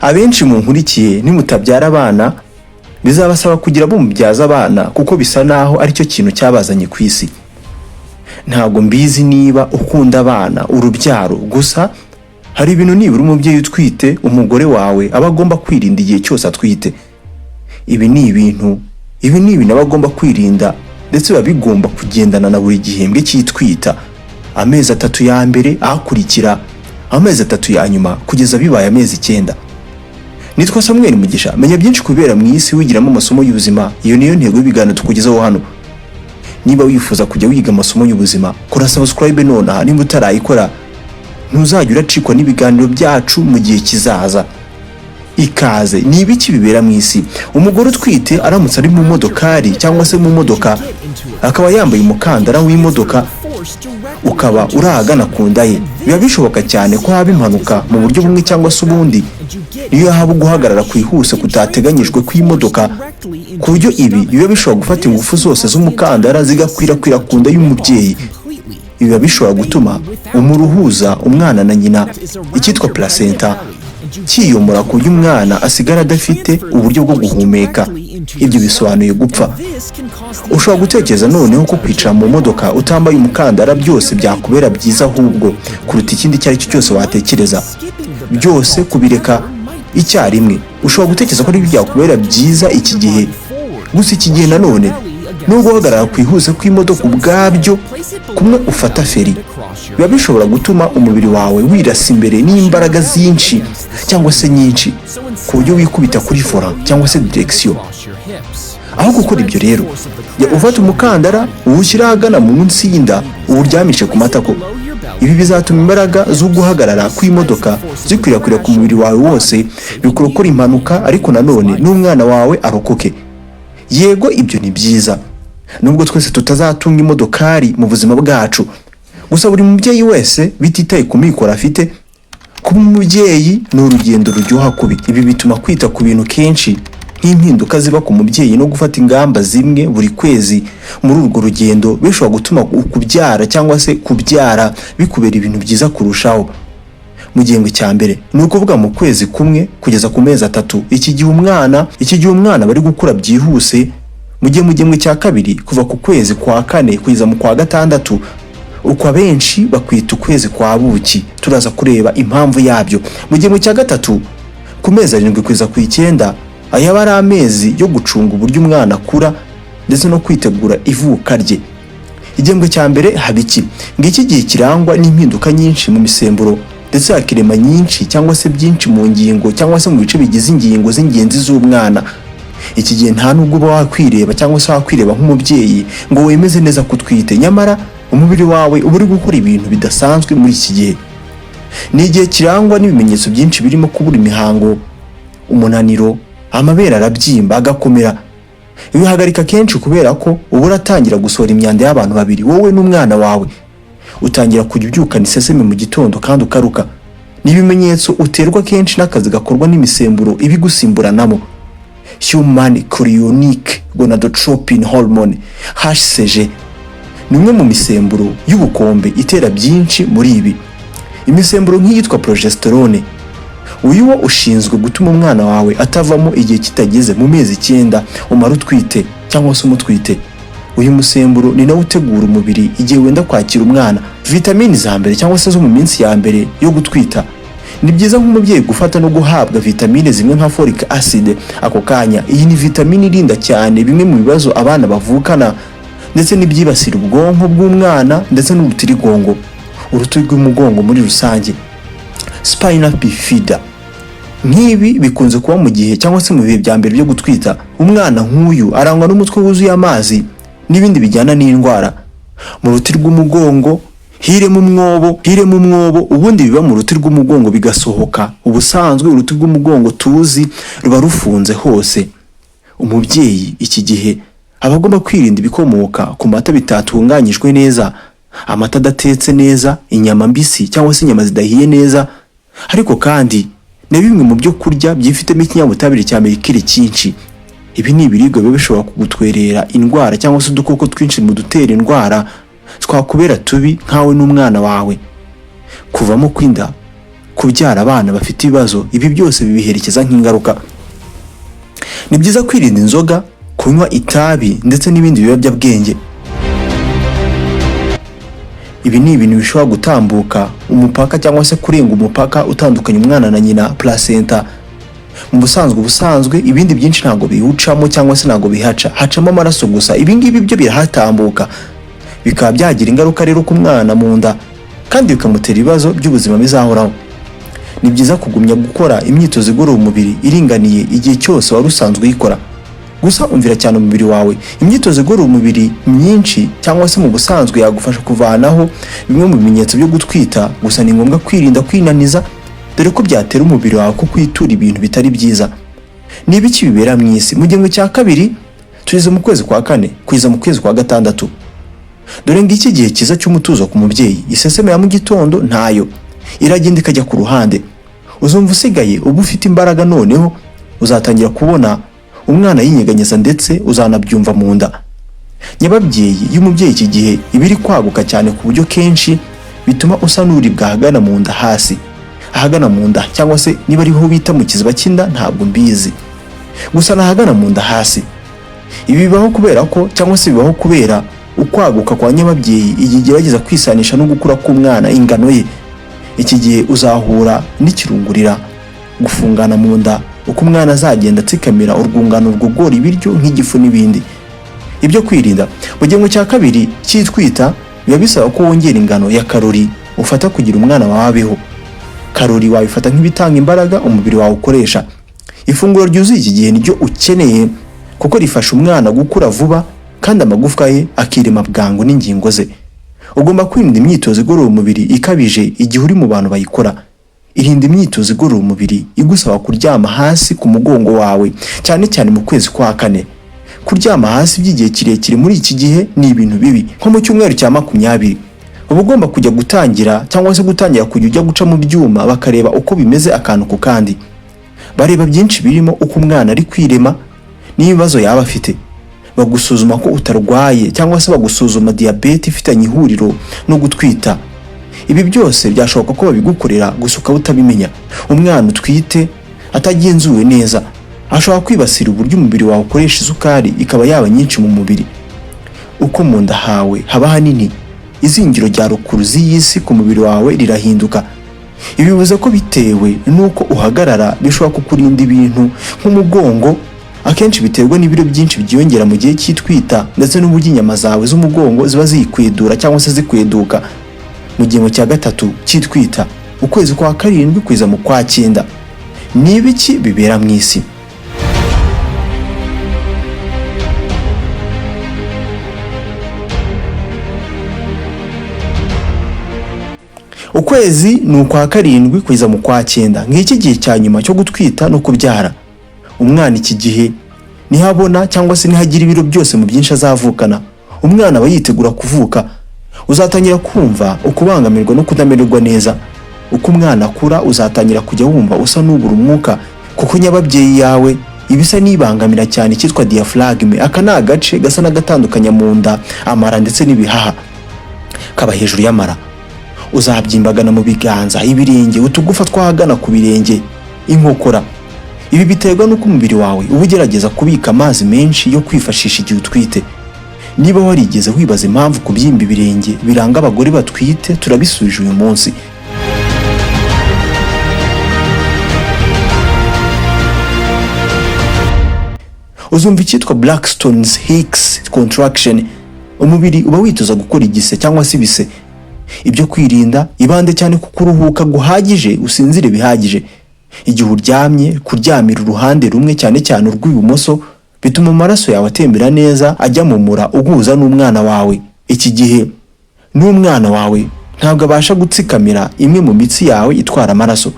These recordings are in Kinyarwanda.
abenshi mu nkurikiye nimutabyara abana bizabasaba kugira bo mubyaza abana kuko bisa naho ari cyo kintu cyabazanye ku isi. Ntago mbizi niba ukunda abana urubyaro, gusa hari ibintu nibura umubyeyi utwite umugore wawe aba agomba kwirinda igihe cyose atwite. Ibi ni ibintu abagomba kwirinda ndetse babigomba kugendana na buri gihembwe cyitwita, amezi 3 ya mbere akurikira, amezi 3 ya nyuma kugeza bibaye amezi 9. Nitwa Samuel Mugisha, menya byinshi kubera mu isi wigiramo amasomo y'ubuzima. Iyo niyo ntego y'ibigano tukugezaho hano. Niba wifuza kujya wiga amasomo y'ubuzima, kora subscribe none, nimba utarayikora ntuzajya uracikwa n'ibiganiro byacu mu gihe kizaza. Ikaze. Ni ibiki bibera mu isi? Umugore utwite aramutse ari mu modokari cyangwa se mu modoka akaba yambaye umukandara w'imodoka ukaba urahagana ku nda ye, biba bishoboka cyane ko haba impanuka mu buryo bumwe cyangwa se ubundi. Iyo haba guhagarara kwihuse kutateganyijwe kw'imodoka ku buryo ibi biba bishobora gufata ingufu zose z'umukandara zigakwirakwira ku nda y'umubyeyi. Biba bishobora gutuma umuruhuza umwana na nyina, icyitwa placenta, cyiyomora ku buryo umwana asigara adafite uburyo bwo guhumeka. Ibyo bisobanuye gupfa. Ushobora gutekereza noneho ko kwicara mu modoka utambaye umukandara byose byakubera byiza ahubwo kuruta ikindi cyari cyo cyose watekereza. Byose kubireka icyarimwe. Ushobora gutekereza ko ari byakubera byiza iki gihe. Gusa iki gihe nanone no guhagarara kwihuse kw'imodoka ubwabyo kumwe ufata feri biba bishobora gutuma umubiri wawe wirasa imbere n'imbaraga zinshi cyangwa se nyinshi ku buryo wikubita kuri volant cyangwa se direction. Aho gukora ibyo rero, ya ufata umukandara uwushyira hagana munsi y'inda uwuryamishe ku matako. Ibi bizatuma imbaraga zo guhagarara kw'imodoka zikwirakwira ku mubiri wawe wose, bikurokora impanuka ariko nanone n'umwana wawe arokoke. Yego ibyo ni byiza, nubwo twese tutazatunga imodokari mu buzima bwacu. Gusa buri mubyeyi wese bititaye ku mikoro afite, kuba umubyeyi ni urugendo ruryoha kubi. Ibi bituma kwita ku bintu kenshi nk'impinduka ziba ku mubyeyi no gufata ingamba zimwe buri kwezi muri urwo rugendo bishobora gutuma kubyara cyangwa se kubyara bikubera ibintu byiza kurushaho. Mu gihembwe cya mbere ni ukuvuga mu kwezi kumwe kugeza ku mezi 3, iki gihe umwana bari gukura byihuse. Mu gihembwe cya kabiri kuva ku kwezi kwa 4 kugeza mu kwa 6, uko abenshi bakwita ukwezi kwa buki. Turaza kureba impamvu yabyo. Mu gihembwe cya 3 ku mezi 7 kugeza ku 9, aya bari amezi yo gucunga uburyo umwana akura ndetse no kwitegura ivuka rye. Igihembwe cya mbere habiki ngiki gihe kirangwa n'impinduka nyinshi mu misemburo ndetse hakirema nyinshi cyangwa se byinshi mu ngingo cyangwa se mu bice bigize ingingo z'ingenzi z'umwana. Iki gihe nta nubwo uba wakwireba cyangwa se wakwireba nk'umubyeyi ngo wemeze neza kutwite, nyamara umubiri wawe uba uri gukora ibintu bidasanzwe muri iki gihe. Ni igihe kirangwa n'ibimenyetso byinshi birimo kubura imihango, umunaniro, amabere arabyimba agakomera. Bihagarika kenshi kubera ko uba uratangira gusohora imyanda y'abantu babiri, wowe n'umwana wawe. Utangira kujya ubyukana iseseme mu gitondo kandi ukaruka. Ni ibimenyetso uterwa kenshi n'akazi gakorwa n'imisemburo ibigusimburanamo. Human chorionic gonadotropin hormone HCG ni umwe mu misemburo y'ubukombe itera byinshi muri ibi. Imisemburo nk'iyitwa progesterone, uyu wo ushinzwe gutuma umwana wawe atavamo igihe kitageze mu mezi 9 umara utwite cyangwa se umutwite. Uyu musemburo ni nawe utegura umubiri igihe wenda kwakira umwana. Vitamini za mbere cyangwa se zo mu minsi ya mbere yo gutwita, ni byiza nk'umubyeyi gufata no guhabwa vitamine zimwe nka folic acid ako kanya. Iyi ni vitamine irinda cyane bimwe mu bibazo abana bavukana ndetse n'ibyibasira ubwonko bw'umwana ndetse n'urutirigongo, uruti rw'umugongo muri rusange, spinal bifida. Nk'ibi bikunze kuba mu gihe cyangwa se mu bihe bya mbere byo gutwita. Umwana nk'uyu arangwa n'umutwe wuzuye amazi n'ibindi bijyana n'indwara. Mu ruti rw'umugongo hiremo umwobo, ubundi biba mu ruti rw'umugongo bigasohoka. Ubusanzwe uruti rw'umugongo tuzi ruba rufunze hose. Umubyeyi iki gihe aba agomba kwirinda ibikomoka ku mata bitatunganyijwe neza, amata adatetse neza, inyama mbisi cyangwa se inyama zidahiye neza. Ariko kandi na bimwe mu byo kurya byifitemo ikinyabutabire cya merikire cyinshi. Ibi ni ibiribwa biba bishobora kugutwerera indwara cyangwa se udukoko twinshi mu dutera indwara twakubera tubi nkawe n'umwana wawe. Kuvamo kw'inda kubyara abana bafite ibibazo, ibi byose bibiherekeza nk'ingaruka. Ni byiza kwirinda inzoga, kunywa itabi ndetse n'ibindi biyobyabwenge. Ibi ni ibintu bishobora gutambuka umupaka cyangwa se kurenga umupaka utandukanya umwana na nyina placenta. Mu busanzwe ibindi byinshi ntago biwucamo cyangwa se ntago bihaca, hacamo amaraso gusa. Ibi ngibi byo birahatambuka, bikaba byagira ingaruka rero ku mwana mu nda kandi bikamutera ibibazo by'ubuzima bizahoraho. Ni byiza kugumya gukora imyitozo igorora umubiri iringaniye igihe cyose wari usanzwe uyikora. Gusa umvira cyane umubiri wawe. Imyitozo igorora umubiri myinshi cyangwa se mu busanzwe yagufasha kuvanaho bimwe mu bimenyetso byo gutwita, gusa ni ngombwa kwirinda kwinaniza, dore ko byatera umubiri wawe ko kwitura ibintu bitari byiza. Ni ibiki bibera mu isi? Mu gihembwe cya kabiri tugeze mu kwezi kwa 4 kugeza mu kwezi kwa 6. Dore ngiki gihe cyiza cy'umutuzo ku mubyeyi. Iseseme ya mu gitondo ntayo, iragenda ikajya ku ruhande. Uzumva usigaye uba ufite imbaraga, noneho uzatangira kubona umwana yinyeganyeza ndetse uzanabyumva mu nda. Nyababyeyi y'umubyeyi iki gihe ibiri kwaguka cyane ku buryo kenshi bituma usa n'uribwa ahagana mu nda hasi, ahagana mu nda, cyangwa se niba ariho bita mu kiziba cy'inda ntabwo mbizi, gusa nahagana mu nda hasi. Ibi bibaho kubera ko, cyangwa se bibaho kubera ukwaguka kwa nyababyeyi igihe gerageza kwisanisha no gukura k'umwana ingano ye. Iki gihe uzahura n'ikirungurira, gufungana mu nda uko umwana azagenda atsikamira urwungano rwogora ibiryo nk'igifu n'ibindi. Ibyo kwirinda. Mu gihembwe cya kabiri cyitwita biba bisaba ko wongera ingano ya karori ufata kugira umwana waweho. Karori wabifata nk'ibitanga imbaraga umubiri wawe ukoresha. Ifunguro ryuzuye iki gihe niryo ukeneye kuko rifasha umwana gukura vuba kandi amagufwa ye akirema bwangu n'ingingo ze. Ugomba kwirinda imyitozo igorora umubiri ikabije igihe uri mu bantu bayikora. Irinda imyitozo igorora umubiri igusaba kuryama hasi ku mugongo wawe, cyane cyane mu kwezi kwa 4. Kuryama hasi by'igihe kirekire muri iki gihe ni ibintu bibi. Nko mu cyumweru cya 20 uba ugomba kujya gutangira, cyangwa se gutangira kujya ujya guca mu byuma bakareba uko bimeze akantu ku kandi. Bareba byinshi birimo uko umwana ari kwirema n'ibibazo yaba afite. Bagusuzuma ko utarwaye, cyangwa se bagusuzuma diabete ifitanye ihuriro no gutwita. Ibi byose byashoboka ko babigukorera gusa ukaba utabimenya. Umwana utwite atagenzuwe neza ashobora kwibasira uburyo umubiri wawe ukoresha isukari ikaba yaba nyinshi mu mubiri. Uko mu nda hawe haba hanini, izingiro rya rukuruzi y'isi ku mubiri wawe rirahinduka. Ibi bivuze ko bitewe nuko uhagarara bishobora kukurinda ibintu nk'umugongo. Akenshi biterwa n'ibiro byinshi byiyongera mu gihe cyitwita, ndetse n'uburyo inyama zawe z'umugongo ziba zikwedura cyangwa se zikweduka. Mu gihembwe cya 3 cyitwita, ukwezi kwa 7 kugeza mu kwa 9. Ni ibiki bibera mu isi? Ukwezi ni ukwa 7 kugeza mu kwa 9. Ngiki gihe cya nyuma cyo gutwita no kubyara. Umwana iki gihe nihabona, cyangwa se nihagira ibiro byose mu byinshi azavukana. Umwana aba yitegura kuvuka. Uzatangira kumva ukubangamirwa no kudamererwa neza. Uko umwana akura uzatangira kujya wumva usa n'ubura umwuka, kuko nyababyeyi yawe ibisa nibangamira cyane cyitwa diaphragme. Aka ni agace gasa n'agatandukanya mu nda, amara ndetse n'ibihaha, kaba hejuru y'amara. Uzabyimbagana mu biganza, ibirenge, utugufa twahagana ku birenge, inkokora. Ibi biterwa nuko umubiri wawe uba ugerageza kubika amazi menshi yo kwifashisha igihe utwite. Niba warigeze wibaza impamvu kubyimba ibirenge biranga abagore batwite, turabisubije uyu munsi. Uzumva icyitwa Blackstone's Hicks contraction. Umubiri uba witoza gukora igise cyangwa se ibise. Ibyo kwirinda, ibande cyane ku kuruhuka guhagije, usinzire bihagije. Igihe uryamye, kuryamira uruhande rumwe cyane cyane urw'ibumoso bituma amaraso yawe atembera neza ajya mu mura uguhuza n'umwana wawe. Iki gihe n'umwana wawe ntabwo abasha gutsikamira imwe mu mitsi yawe itwara amaraso.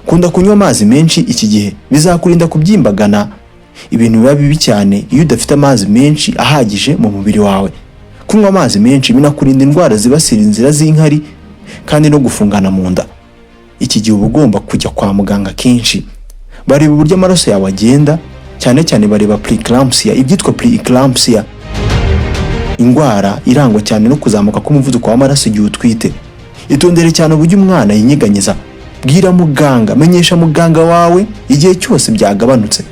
Kunda kunywa amazi menshi iki gihe, bizakurinda kubyimbagana. Ibintu biba bibi cyane iyo udafite amazi menshi ahagije mu mubiri wawe. Kunywa amazi menshi binakurinda indwara zibasira inzira z'inkari kandi no gufungana mu nda. Iki gihe uba ugomba kujya kwa muganga kenshi. Bareba uburyo amaraso yawe agenda, cyane cyane bareba preeclampsia. Ibyitwa preeclampsia, indwara irangwa cyane no kuzamuka k'umuvuduko w'amaraso igihe utwite. Itondere cyane uburyo umwana yinyeganyeza. bwira muganga, menyesha muganga wawe igihe cyose byagabanutse.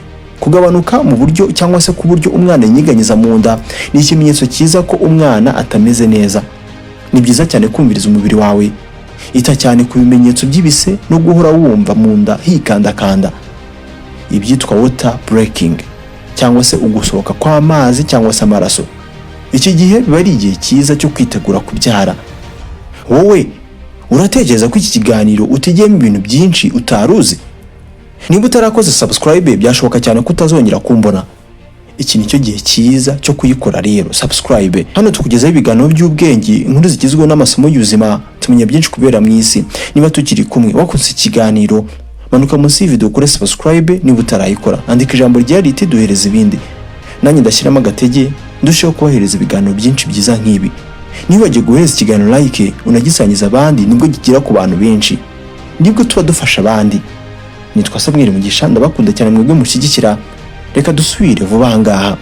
Kugabanuka mu buryo cyangwa se ku buryo umwana yinyeganyeza mu nda ni ikimenyetso cyiza ko umwana atameze neza. Ni byiza cyane kumviriza umubiri wawe. Ita cyane ku bimenyetso by'ibise no guhora wumva mu nda hikandakanda, ibyitwa water breaking cyangwa se ugusohoka kw'amazi cyangwa se amaraso. Iki gihe biba ari igihe cyiza cyo kwitegura kubyara. Wowe uratekereza ko iki kiganiro utegeyemo ibintu byinshi utaruzi? Niba utarakoze subscribe byashoboka cyane ko utazongera kumbona. Iki nicyo gihe cyiza cyo kuyikora rero, subscribe. Hano tukugezaho ibiganiro by'ubwenge, inkuru zigizwe n'amasomo y'ubuzima, tumenya byinshi kubera mu isi. Niba tukiri kumwe wakoze ikiganiro, manuka munsi y'video kuri subscribe niba utarayikora. Andika ijambo rya riti duhereza ibindi. Nanjye ndashyiramo agatege ndusheho kubahereza ibiganiro byinshi byiza nk'ibi. Niba wagiye guhereza ikiganiro like unagisangiza abandi, nibwo kigera ku bantu benshi, nibwo tuba dufasha abandi. Nitwa Samuel Mugisha, ndabakunda cyane mwebwe mushyigikira. Reka dusubire vuba aha ngaha.